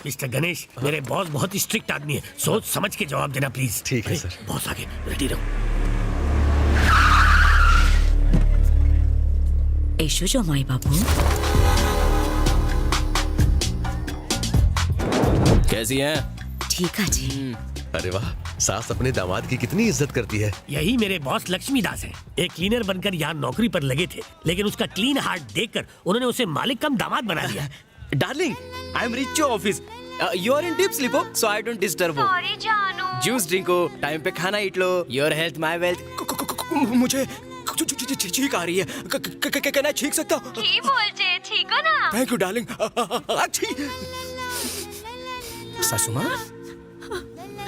Mister Ganesh, मेरे boss बहुत strict आदमी है, सोच समझ के जवाब देना प्लीज। ठीक है सर। बॉस आगे, रेडी रहो। ऐशो जमाई बाबू, कैसी हैं? ठीक है जी। अरे वाह, सास अपने दामाद की कितनी इज्जत करती है। यही मेरे बॉस लक्ष्मीदास हैं। एक क्लीनर बनकर यहाँ नौकरी पर लगे थे, लेकिन उसका क्लीन हार्ट देखकर उन्होंने उसे मालिक कम दामाद बना दिया। Darling, I am reach your office. You are in deep sleep, so I don't disturb you. Sorry जानू। जूस ड्रिंको, टाइम पे खाना ईट लो। Your health my wealth. मुझे छींक आ रही है। क्या मैं छींक सकता हूँ? की बोलचे ठीक हो ना? Thank you darling. अच्छी सासू माँ,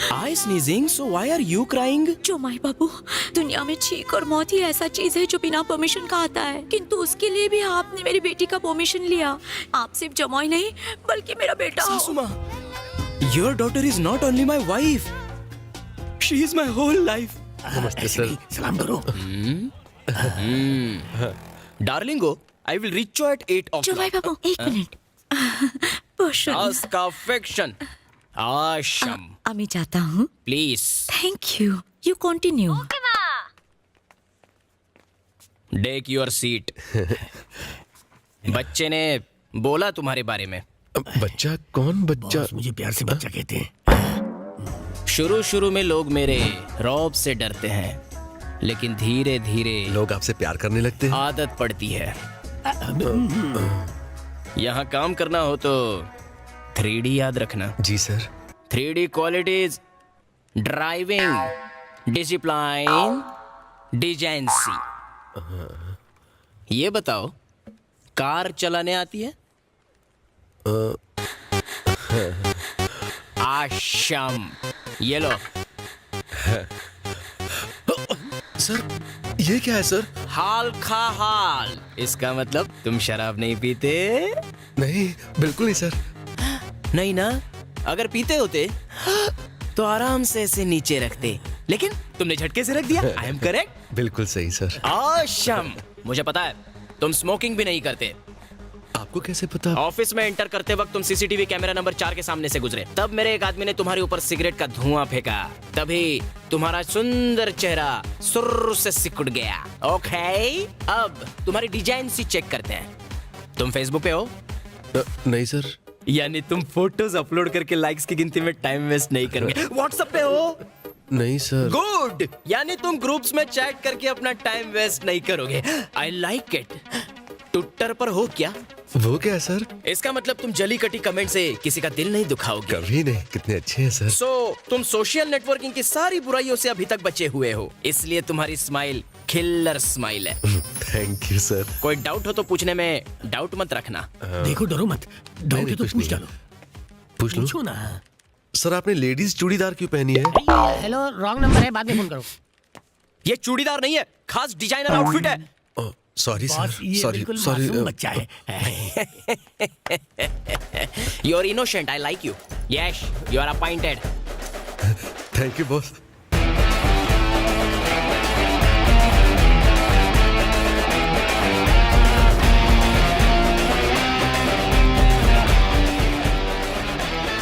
I sneezing, so why are you crying? जमाई बाबू, दुनिया में छींक और मौत ही ऐसा चीज है जो बिना परमिशन का आता है, किंतु उसके लिए भी आपने मेरी बेटी का परमिशन लिया। आप सिर्फ जमाई नहीं बल्कि मेरा बेटा हो। सासू माँ, your daughter is not only my wife, she is my whole life. नमस्ते सर। सलाम करो। Darlingo, I will reach you at 8 जमाई o'clock. बाबू, एक मिनट। पोषण, Ask affection. Asham, আমি जाता हूँ। please. Thank you. You continue. Okay माँ। Take your seat. बच्चे ने बोला तुम्हारे बारे में। बच्चा कौन बच्चा? बॉस मुझे प्यार से बच्चा कहते हैं। शुरू में लोग मेरे रौब से डरते हैं, लेकिन धीरे धीरे लोग आपसे प्यार करने लगते हैं। आदत पड़ती है। यहाँ काम करना हो तो 3D याद रखना। जी sir. 3D qualities: driving, discipline, decency. ये बताओ, कार चलाने आती है? आशम, ये लो। सर, ये क्या है सर? हाल खा हाल, इसका मतलब तुम शराब नहीं पीते? नहीं, बिल्कुल नहीं सर। नहीं ना? अगर पीते होते तो आराम से ऐसे नीचे रखते, लेकिन तुमने झटके से रख दिया। I am correct? बिल्कुल सही सर। आशम, मुझे पता है तुम स्मोकिंग भी नहीं करते। आपको कैसे पता? ऑफिस में एंटर करते वक्त तुम सीसीटीवी कैमरा नंबर 4 के सामने से गुजरे, तब मेरे एक आदमी ने तुम्हारे ऊपर सिगरेट का धुआं फेंका, तभी तुम्हारा सुंदर चेहरा सुर्र से सिकुड़ गया। ओके, अब तुम्हारी डिजाइन सी चेक करते हैं। तुम फेसबुक पे हो? नहीं सर। यानी तुम फोटोज अपलोड करके लाइक्स की गिनती में टाइम वेस्ट नहीं करोगे। व्हाट्सएप पे हो? नहीं सर। गुड, यानी तुम ग्रुप्स में चैट करके अपना टाइम वेस्ट नहीं करोगे। I like it. ट्विटर पर हो क्या? वो क्या है सर? इसका मतलब तुम जली कटी कमेंट से किसी का दिल नहीं दुखाओगे। कभी नहीं। कितने अच्छे हैं सर। तुम सोशल नेटवर्किंग की सारी बुराइयों से अभी तक बचे हुए हो, इसलिए तुम्हारी स्माइल किलर स्माइल है। Thank you sir. कोई डाउट हो तो पूछने में डाउट मत रखना। देखो, डरो मत, डाउट है तो कुछ पूछ नहीं। डालो। पूछ लूं? पूछो ना। सर, आपने लेडीज चूड़ीदार क्यों पहनी है? हेलो, रॉन्ग नंबर है, बाद में फोन करो। ये चूड़ीदार नहीं है, खास डिजाइनर आउटफिट है। Sorry boss, sir. ये सॉरी बिल्कुल सॉरी। मासूम बच्चा है। You are innocent, I like you. Yes, you are appointed. Thank you boss.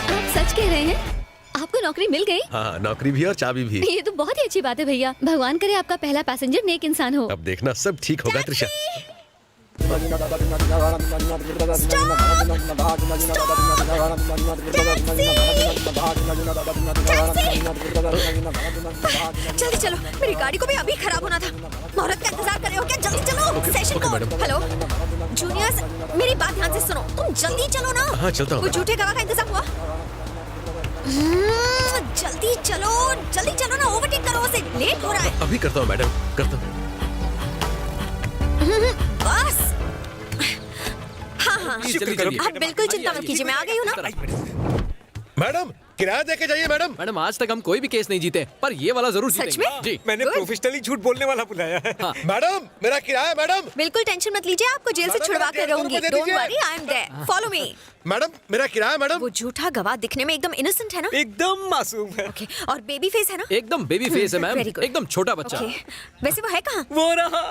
आप सच कह रहे हैं? आपको नौकरी मिल गई? हाँ, नौकरी भी और चाबी भी। ये तो बहुत ही अच्छी बात है भैया। भगवान करे आपका पहला पैसेंजर नेक इंसान हो। अब देखना सब ठीक होगा त्रिशा। जल्दी चलो, मेरी गाड़ी को भी अभी खराब होना था। मुहूर्त का इंतजार कर रहे हो क्या? जल्दी चलो। Session code. हेलो जूनियर्स, मेरी बात ध्यान से सुनो। तुम जल्दी चलो ना। हाँ, चलता हूँ। वो झूठे गवाह का इंतजाम हुआ? जल्दी चलो ना, ओवरटेक करो उसे, लेट हो रहा है। अभी करता हूँ मैडम, करता हूँ। बस। हाँ, जल्दी करो। आप बिल्कुल चिंता मत कीजिए, मैं आ गई हूँ ना। मैडम, किराया देके जाइए मैडम। मैडम, आज तक हम कोई भी केस नहीं जीते, पर ये वाला जरूर सच जीतेंगे। में? जी। मैंने Good. प्रोफेशनली झूठ बोलने वाला बुलाया है। मैडम, मेरा किराया मैडम। बिल्कुल टेंशन मत लीजिए, आपको जेल से मैडम, छुड़वा कर जेल रहूंगी। को दे डोंट दीजिए। Worry, I am there. Follow me. Madam, मेरा किराया मैडम। वो झूठा गवाह दिखने में एकदम इनोसेंट है ना? एकदम मासूम है। ओके, और बेबी फेस है ना? एकदम बेबी फेस है मैम, Very good. एकदम छोटा बच्चा। ओके, वैसे वो है कहाँ? वो रहा।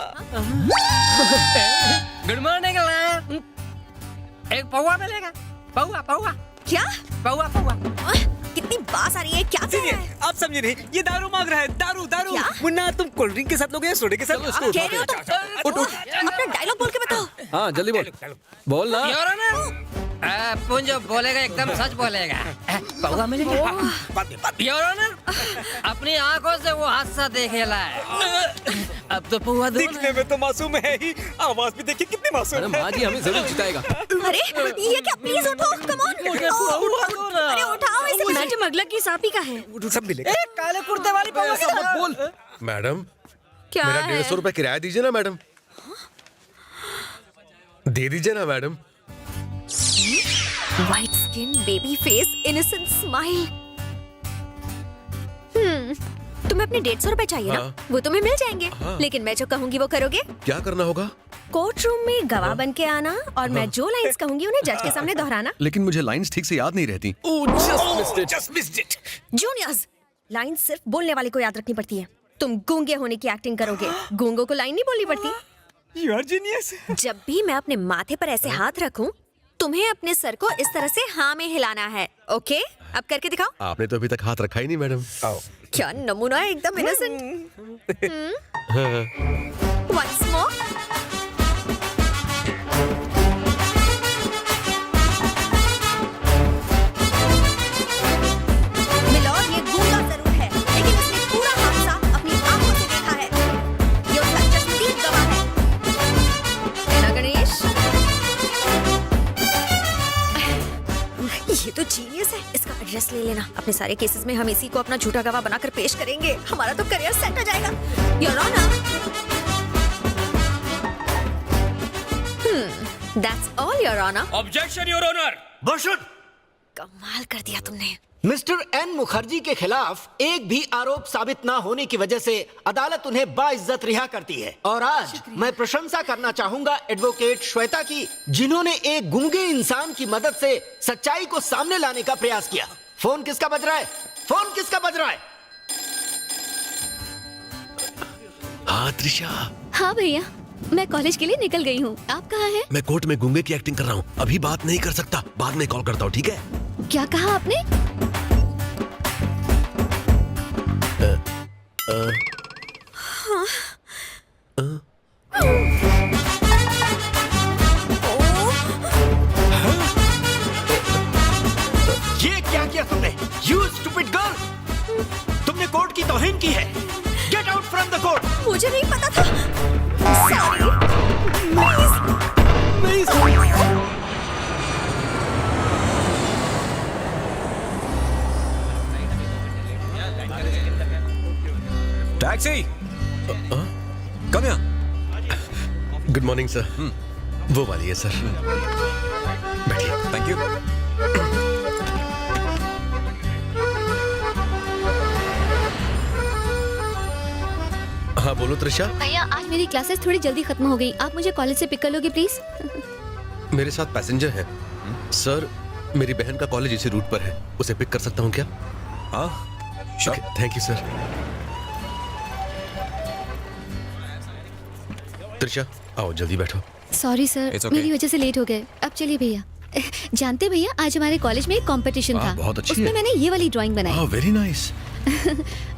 Good morning. एक पौवा मिलेगा? पौवा पौवा क्या? पौवा पौवा। कितनी बास आ रही है, क्या कह रहा है? आप समझे नहीं, ये दारू मांग रहा है, दारू दारू। क्या? मुन्ना तुम कोल्ड ड्रिंक के साथ लोगे या सोडे के साथ? कह रहे हो तुम? अपना डायलॉग बोल के बताओ। हाँ जल्दी बोल बोल ना। योर ऑनर, पुंजो बोलेगा एकदम सच बोलेगा। पौवा मिलेगा। योर ऑनर, अपनी आंखों से वो हादसा देखेला है। अब तो पौवा दो। दिखने में तो मासूम है ही, आवाज भी देखिए कितनी अरे मासूम है। माँ जी हमें जरूर जिताएगा। अरे ये क्या, प्लीज उठो, कम ऑन। अरे उठाओ इसे। मैडम अगला केस आप ही का है। सब मिलेगा। काले कुर्ते वाली पौवा ऐसा मत बोल। मैडम क्या मेरा है? 150 रुपए किराया दीजिए ना मैडम। दे दीजिए ना madam. White skin, baby face, innocent smile. तुम्हें अपने 150 रुपए चाहिए ना? हाँ। वो तुम्हें मिल जाएंगे। हाँ। लेकिन मैं जो कहूंगी वो करोगे? क्या करना होगा? कोर्ट रूम में गवाह बन के आना और मैं जो लाइंस कहूंगी उन्हें जज के सामने दोहराना। लेकिन मुझे लाइंस ठीक से याद नहीं रहती। Just missed it. Juniors, line सिर्फ बोलने वाले को याद रखनी पड़ती है। तुम गूंगे होने की एक्टिंग करोगे, गूंगों को लाइन नहीं बोलनी पड़ती। You are genius. जब भी मैं अपने माथे पर ऐसे हाथ रखूं, तुम्हें अपने सर को इस तरह से हाँ में हिलाना है। ओके, अब करके दिखाओ। आपने तो अभी तक हाथ रखा ही नहीं मैडम। क्या नमूना है, एकदम इनोसेंट। Once more. मिलोर, ये गूंगा जरूर है, लेकिन उसने पूरा हादसा अपनी आंखों से देखा है। ये उसका चश्मदीद गवाह है। है ना गणेश? ये तो जीनियस है। इसका एड्रेस ले लेना। अपने सारे केसेस में हम इसी को अपना झूठा गवाह बनाकर पेश करेंगे। हमारा तो करियर सेट हो जाएगा। Your honour, that's all your honour. Objection your honour. बशुट, कमाल कर दिया तुमने। मिस्टर एन मुखर्जी के खिलाफ एक भी आरोप साबित ना होने की वजह से अदालत उन्हें बाइज्जत रिहा करती है। और आज मैं प्रशंसा करना चाहूंगा एडवोकेट श्वेता की, जिन्होंने एक गूंगे इंसान की मदद से सच्चाई को सामने लाने का प्रयास किया। फोन किसका बज रहा है? फोन किसका बज रहा है? हाँ त्रिशा, हाँ भैया, मैं कॉलेज के लिए निकल गई हूँ। आप कहाँ हैं? मैं कोर्ट में गूंगे की एक्टिंग कर रहा हूँ। अभी बात नहीं कर सकता, बाद में कॉल करता हूँ, ठीक है? क्या कहा आपने? ये क्या किया तुमने? You stupid girl! तुमने कोर्ट की तौहीन की है। Get out from the court! मुझे नहीं पता था। Sorry. Taxi. Come here. Good morning sir. वो वाली है सर। बैठिए। Thank you. हाँ बोलो त्रिशा। भैया, आज मेरी क्लासेस थोड़ी जल्दी खत्म हो गई। आप मुझे कॉलेज से पिक कर लोगे प्लीज? मेरे साथ पैसेंजर है सर। मेरी बहन का कॉलेज इसी रूट पर है, उसे पिक कर सकता हूँ क्या? हाँ, sure. Thank you sir. Trisha आओ, जल्दी बैठो। Sorry sir, It's okay. मेरी वजह से लेट हो गए। अब चलिए भैया। जानते भैया, आज हमारे कॉलेज में एक कंपटीशन था। बहुत अच्छी उसमें है। मैंने ये वाली ड्राइंग बनाई वेरी नाइस।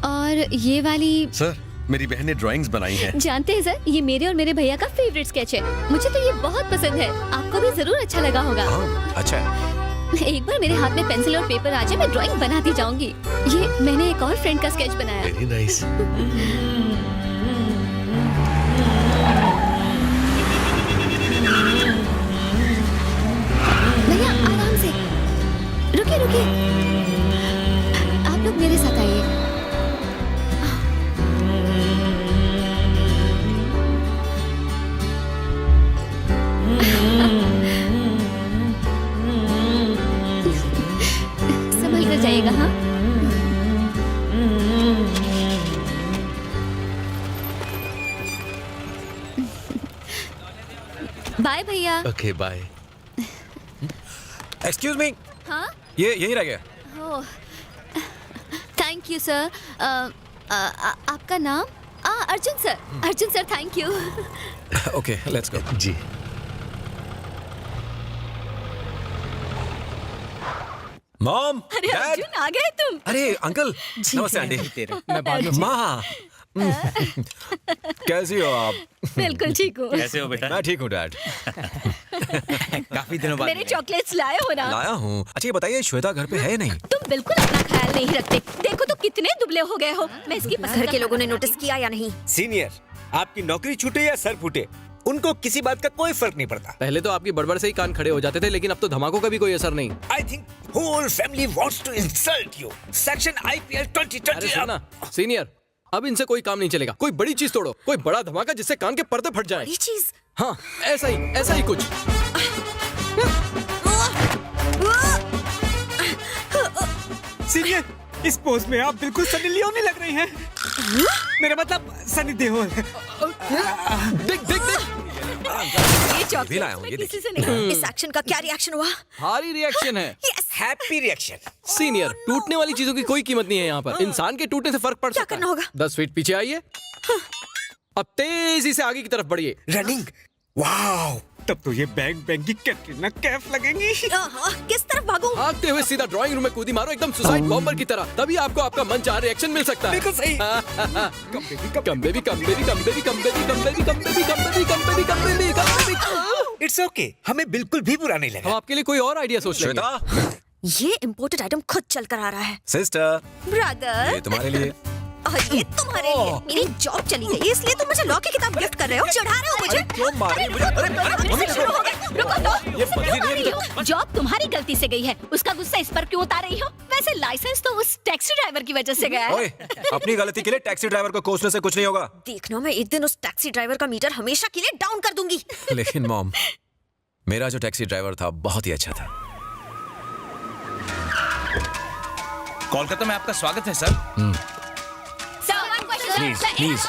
और ये वाली। सर मेरी बहन ने ड्राइंग्स बनाई हैं। जानते हैं सर, ये मेरे और मेरे भैया का फेवरेट स्केच है। मुझे तो ये बहुत पसंद है। आपको भी जरूर अच्छा लगा होगा। अच्छा है। एक बार मेरे हाथ में पेंसिल और पेपर आ जाए, मैं ड्राइंग बनाती जाऊंगी। ये मैंने एक और फ्रेंड का स्केच बनाया। Very nice. भैया आराम से, रुकिए रुकिए, आप लोग मेरे साथ आइए। संभल कर जाइएगा। हाँ, बाय भैया। Okay bye. Excuse me. हाँ, ये यहीं रह गया। Oh, thank you sir. आपका नाम? Arjun sir. Arjun sir, thank you. Okay, let's go. जी। मॉम अरे डैड अर्जुन आ गए तुम। अरे अंकल नमस्ते आंटी मैं बाद में माँ कैसी हो आप? बिल्कुल ठीक हूँ। कैसे हो बेटा? मैं ठीक हूँ डैड। काफी दिनों बाद मेरे चॉकलेट्स लाए हो ना? लाया हूँ। अच्छा ये बताइए श्वेता घर पे है नहीं? तुम बिल्कुल अपना ख्याल नहीं रखते। देखो तो कितने दुबले हो गए हो। मैं इसकी घर के लोगों ने नोटिस किया या नहीं? सीनियर, आपकी नौकरी छूटे या सर फूटे, उनको किसी बात का कोई फर्क नहीं पड़ता। पहले तो आपकी बड़बड़ से ही कान खड़े हो जाते थे, लेकिन अब तो धमाकों का भी कोई असर नहीं। I think whole family wants to insult you. Section IPL 2020। अरे सुनना सीनियर, अब इनसे कोई काम नहीं चलेगा। कोई बड़ी चीज तोड़ो, कोई बड़ा धमाका जिससे कान के पर्दे फट जाए। ये चीज हाँ ऐसा ही कुछ। सीनियर, इस पोज में आप बिल्कुल सनी लियोनी लग रही हैं। मेरा मतलब सनी देओल। देख ये अभी लाया हूँ, चॉकलेट्स ये किसी से नहीं। इस एक्शन का क्या रिएक्शन हुआ? भारी रिएक्शन है यस। Happy reaction. सीनियर। टूटने वाली चीजों की कोई कीमत नहीं है यहाँ पर। इंसान के टूटने से फर्क पड़ क्या सकता करना है। होगा? 10 फीट पीछे आइए। अब तेजी से आगे की तरफ बढ़िए। रनिंग, वाओ, तब तो ये बैंग बैंग की कैटरीना कैफ लगेंगी। किस तरफ भागूं? भागते हुए सीधा ड्राइंग रूम में कूदी मारो, एकदम सुसाइड बॉम्बर की तरह। तभी आपको आपका मन चाह रिएक्शन मिल सकता है। बिल्कुल सही। इट्स ओके, हमें बिल्कुल भी बुरा नहीं हम लगा। आपके लिए कोई और आइडिया सोच लेंगे। श्वेता ये इम्पोर्टेड आइटम खुद चल कर आ रहा है। सिस्टर ब्रदर, ये तुम्हारे लिए। और ये तुम्हारे लिए। मेरी जॉब चली गई इसलिए तुम मुझे लॉ की किताब गिफ्ट कर रहे हो, चढ़ा रहे हो मुझे। क्यों मार रही हो मुझे? फिर से शुरू हो गया। रुको तो। क्यों मार रही हो? जॉब तुम्हारी गलती से गई है, उसका गुस्सा इस पर क्यों उतार रही हो? वैसे लाइसेंस तो उस टैक्सी ड्राइवर की वजह से गया है। ओए, अपनी गलती के लिए टैक्सी ड्राइवर को कोसने से कुछ नहीं होगा। देखना, मैं एक दिन उस टैक्सी ड्राइवर का मीटर हमेशा के लिए डाउन कर दूंगी। लेकिन मॉम, मेरा जो टैक्सी ड्राइवर था बहुत ही अच्छा था। कोलकाता में आपका स्वागत है सर। प्लीज